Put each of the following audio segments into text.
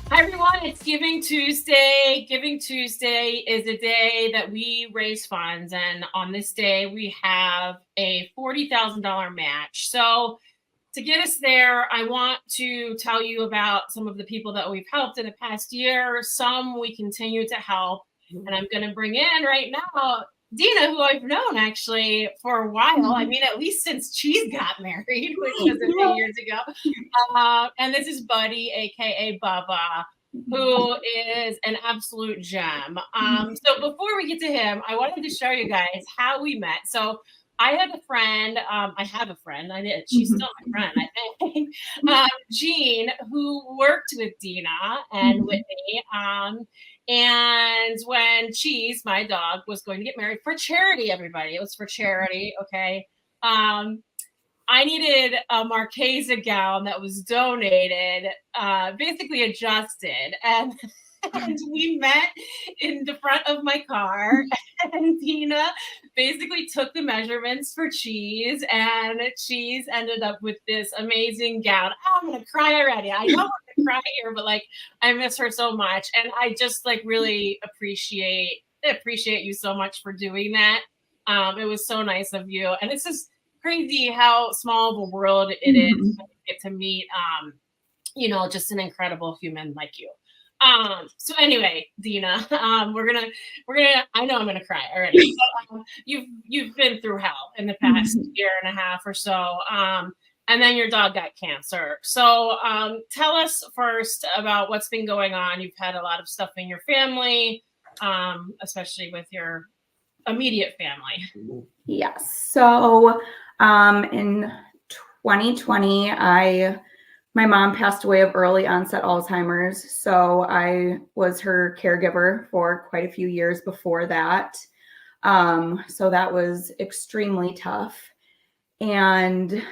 Hi everyone, it's Giving Tuesday. Giving Tuesday is a day that we raise funds, and on this day we have a $40,000 match. So to get us there, I want to tell you about some of the people that we've helped in the past year. Some we continue to help, and I'm going to bring in right now Deana, who I've known actually for a while. I mean, at least since Cheese got married, which was a few years ago. And this is Buddy, aka Bubba, who is an absolute gem. So before we get to him, I wanted to show you guys how we met. So I had a friend. I have a friend. I did. She's still my friend, I think. Jean, who worked with Deana and Whitney. And when Cheese, my dog, was going to get married for charity, everybody, it was for charity. Okay. I needed a Marchesa gown that was donated, basically adjusted. And we met in the front of my car, and Deana basically took the measurements for Cheese, and Cheese ended up with this amazing gown. Oh, I'm gonna cry already. I know I'm gonna cry here, but like I miss her so much, and I just like really appreciate you so much for doing that. It was so nice of you, and it's just crazy how small of a world it is to get to meet just an incredible human like you. So anyway, Deana, we're gonna I know I'm gonna cry already. So, you've been through hell in the past year and a half or so. And then your dog got cancer. So tell us first about what's been going on. You've had a lot of stuff in your family, especially with your immediate family. Yes. So in 2020, my mom passed away of early onset Alzheimer's. So I was her caregiver for quite a few years before that. So that was extremely tough. And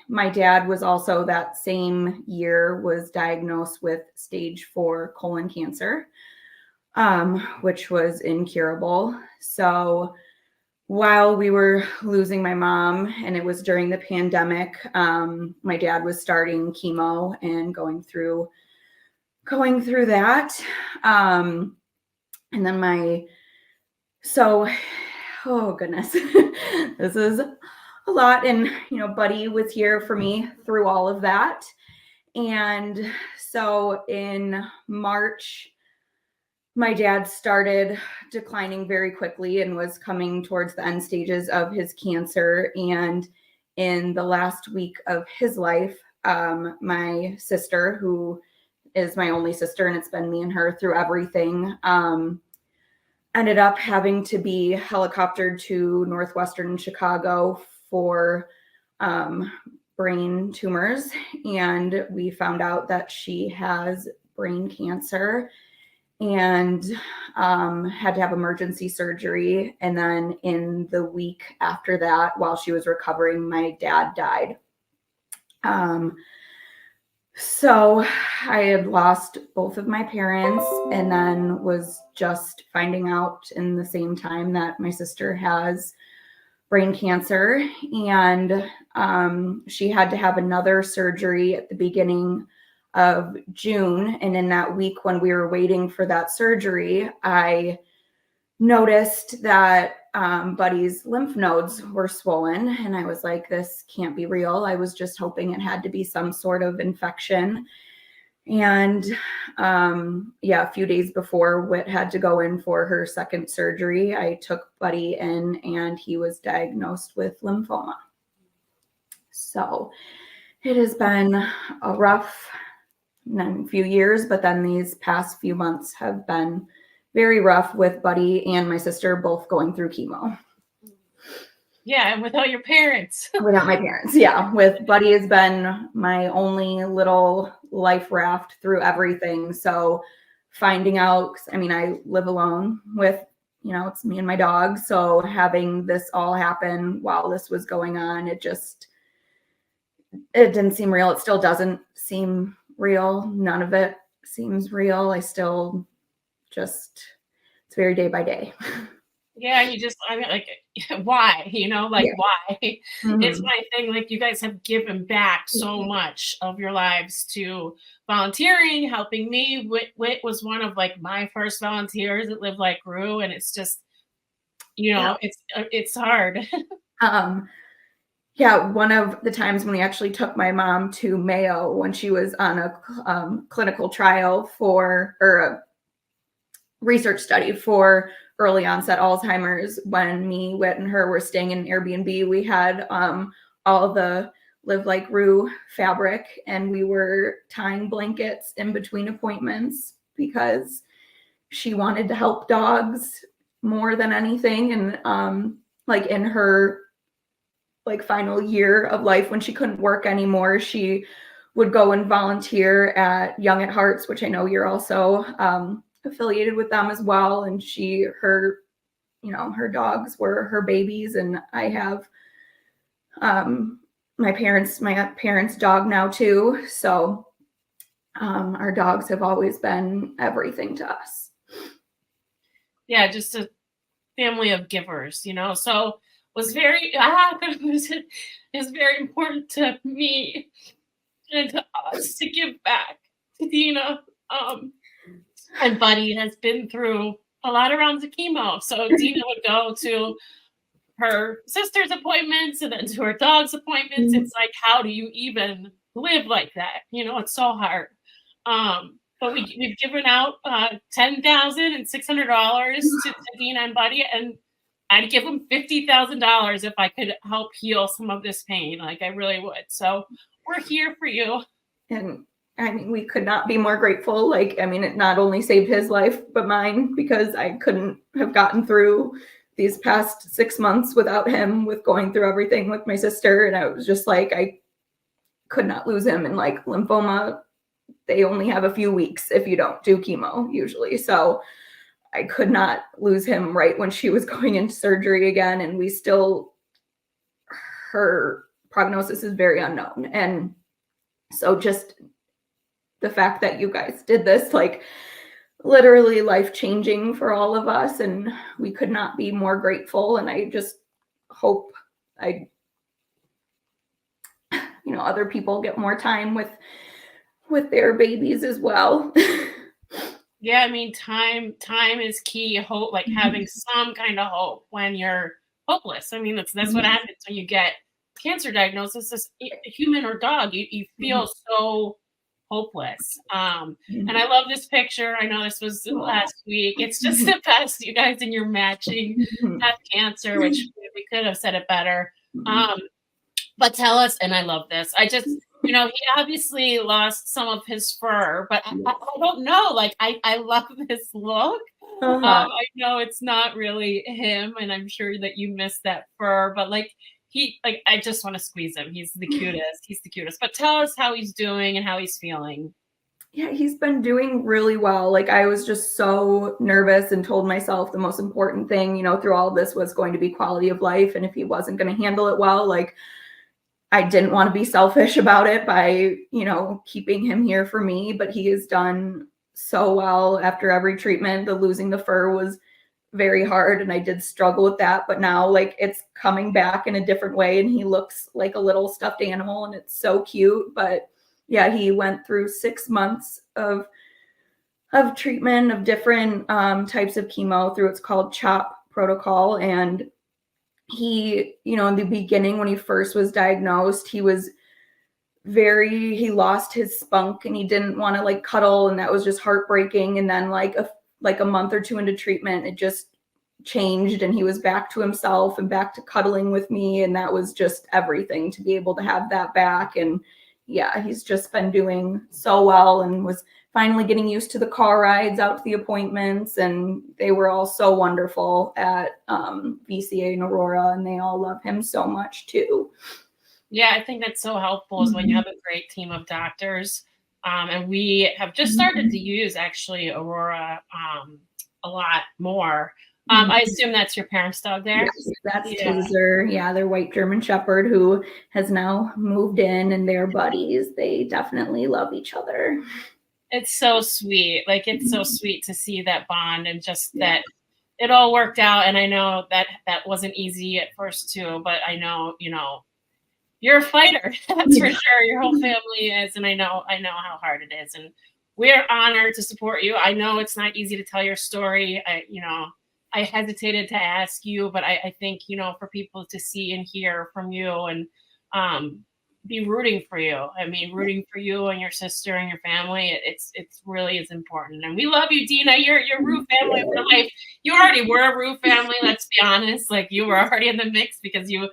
my dad was also that same year was diagnosed with stage 4 colon cancer, which was incurable. So while we were losing my mom, and it was during the pandemic, my dad was starting chemo and going through that. And then oh goodness, this is a lot. And, Buddy was here for me through all of that. And so in March, my dad started declining very quickly and was coming towards the end stages of his cancer. And in the last week of his life, my sister, who is my only sister, and it's been me and her through everything, ended up having to be helicoptered to Northwestern Chicago for brain tumors. And we found out that she has brain cancer and had to have emergency surgery. And then in the week after that, while she was recovering, my dad died. So I had lost both of my parents, and then was just finding out in the same time that my sister has brain cancer. And she had to have another surgery at the beginning of June. And in that week when we were waiting for that surgery, I noticed that Buddy's lymph nodes were swollen. And I was like, this can't be real. I was just hoping it had to be some sort of infection. And a few days before Whit had to go in for her second surgery, I took Buddy in, and he was diagnosed with lymphoma. So it has been a rough few years, but then these past few months have been very rough with Buddy and my sister both going through chemo. Yeah, and without your parents. Without my parents, yeah. With Buddy has been my only little life raft through everything. So finding out, I live alone with, it's me and my dog. So having this all happen while this was going on, it didn't seem real. It still doesn't seem real. None of it seems real. I still it's very day by day. Yeah, you just, I mean, like, why? Like, Yeah. why? It's Mhm. my thing. Like, you guys have given back so much of your lives to volunteering, helping me. Wit was one of like my first volunteers at Live Like Grew, and it's just, Yeah. it's hard. Um, yeah, one of the times when we actually took my mom to Mayo when she was on a clinical trial for, or a research study for early onset Alzheimer's, when me, Whit, and her were staying in an Airbnb, we had all the Live Like Rue fabric, and we were tying blankets in between appointments because she wanted to help dogs more than anything. And like in her like final year of life when she couldn't work anymore, she would go and volunteer at Young at Hearts, which I know you're also affiliated with them as well. And her dogs were her babies, and I have my parents' dog now too. So our dogs have always been everything to us. Yeah, just a family of givers, So was very it was very important to me and to us to give back to Deana. And Buddy has been through a lot of rounds of chemo. So Deana would go to her sister's appointments and then to her dog's appointments. It's like, how do you even live like that? It's so hard. But we've given out $10,600 to Deana and Buddy, and I'd give them $50,000 if I could help heal some of this pain. Like, I really would. So we're here for you. And I mean, we could not be more grateful. Like, I mean, it not only saved his life, but mine, because I couldn't have gotten through these past 6 months without him, with going through everything with my sister. And I was just like, I could not lose him. And like lymphoma, they only have a few weeks if you don't do chemo usually. So I could not lose him right when she was going into surgery again. And her prognosis is very unknown. And so just the fact that you guys did this, like, literally life-changing for all of us, and we could not be more grateful. And I just hope other people get more time with their babies as well. Yeah, I mean, time is key. Hope, like having some kind of hope when you're hopeless. I mean, that's what happens when you get cancer diagnosis, as human or dog. You feel so hopeless. And I love this picture. I know this was last week. It's just the best, you guys, and you're matching have cancer, which we could have said it better. But tell us, and I love this. He obviously lost some of his fur, but I don't know. Like, I love this look. I know it's not really him, and I'm sure that you miss that fur, but I just want to squeeze him. He's the cutest. He's the cutest. But tell us how he's doing and how he's feeling. Yeah, he's been doing really well. Like, I was just so nervous and told myself the most important thing, through all of this was going to be quality of life. And if he wasn't going to handle it well, like, I didn't want to be selfish about it by, keeping him here for me, but he has done so well after every treatment. The losing the fur was very hard, and I did struggle with that, but now, like, it's coming back in a different way, and he looks like a little stuffed animal, and it's so cute. But yeah, he went through 6 months of treatment of different types of chemo through, it's called CHOP protocol. And he, in the beginning, when he first was diagnosed, he lost his spunk, and he didn't want to like cuddle, and that was just heartbreaking. And then like a month or two into treatment, it just changed, and he was back to himself and back to cuddling with me. And that was just everything to be able to have that back. And yeah, he's just been doing so well, and was finally getting used to the car rides out to the appointments. And they were all so wonderful at VCA and Aurora, and they all love him so much too. Yeah, I think that's so helpful is when you have a great team of doctors. And we have just started to use actually Aurora a lot more. I assume that's your parents' dog there? Yes, that's Taser. Yeah, their white German Shepherd, who has now moved in, and they're buddies. They definitely love each other. It's so sweet. Like, it's so sweet to see that bond, and just that it all worked out. And I know that wasn't easy at first too, but I know, you're a fighter. That's for sure. Your whole family is. And I know how hard it is. And we're honored to support you. I know it's not easy to tell your story. I hesitated to ask you, but I think, for people to see and hear from you and be rooting for you. I mean, rooting for you and your sister and your family. It's really is important. And we love you, Deana. You're Roo family for life. You already were a Roo family, let's be honest. Like, you were already in the mix because you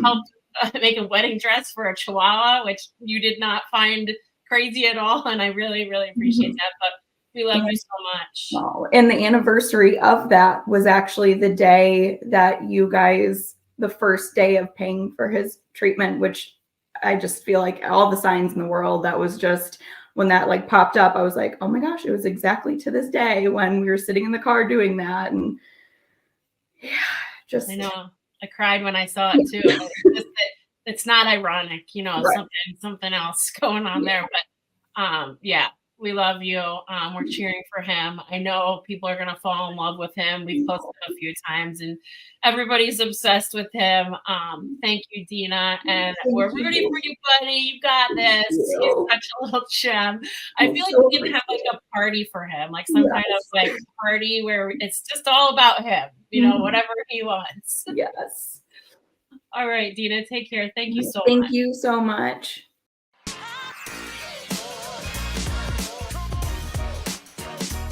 helped make a wedding dress for a Chihuahua, which you did not find crazy at all. And I really, really appreciate that. But we love you so much. Oh, and the anniversary of that was actually the day that you guys, the first day of paying for his treatment, which I just feel like all the signs in the world, that was just when that like popped up, I was like, oh my gosh, it was exactly to this day when we were sitting in the car doing that. And yeah, just. I know. I cried when I saw it too. It's not ironic, right. something else going on there. But yeah, we love you. We're cheering for him. I know people are gonna fall in love with him. We've posted a few times and everybody's obsessed with him. Thank you, Deana. And we're rooting for you, buddy. You got this. He's such a little gem. I feel like we can have like a party for him, like some kind of like party where it's just all about him, whatever he wants. Yes. All right, Deana, take care. Thank you so much. Thank you so much.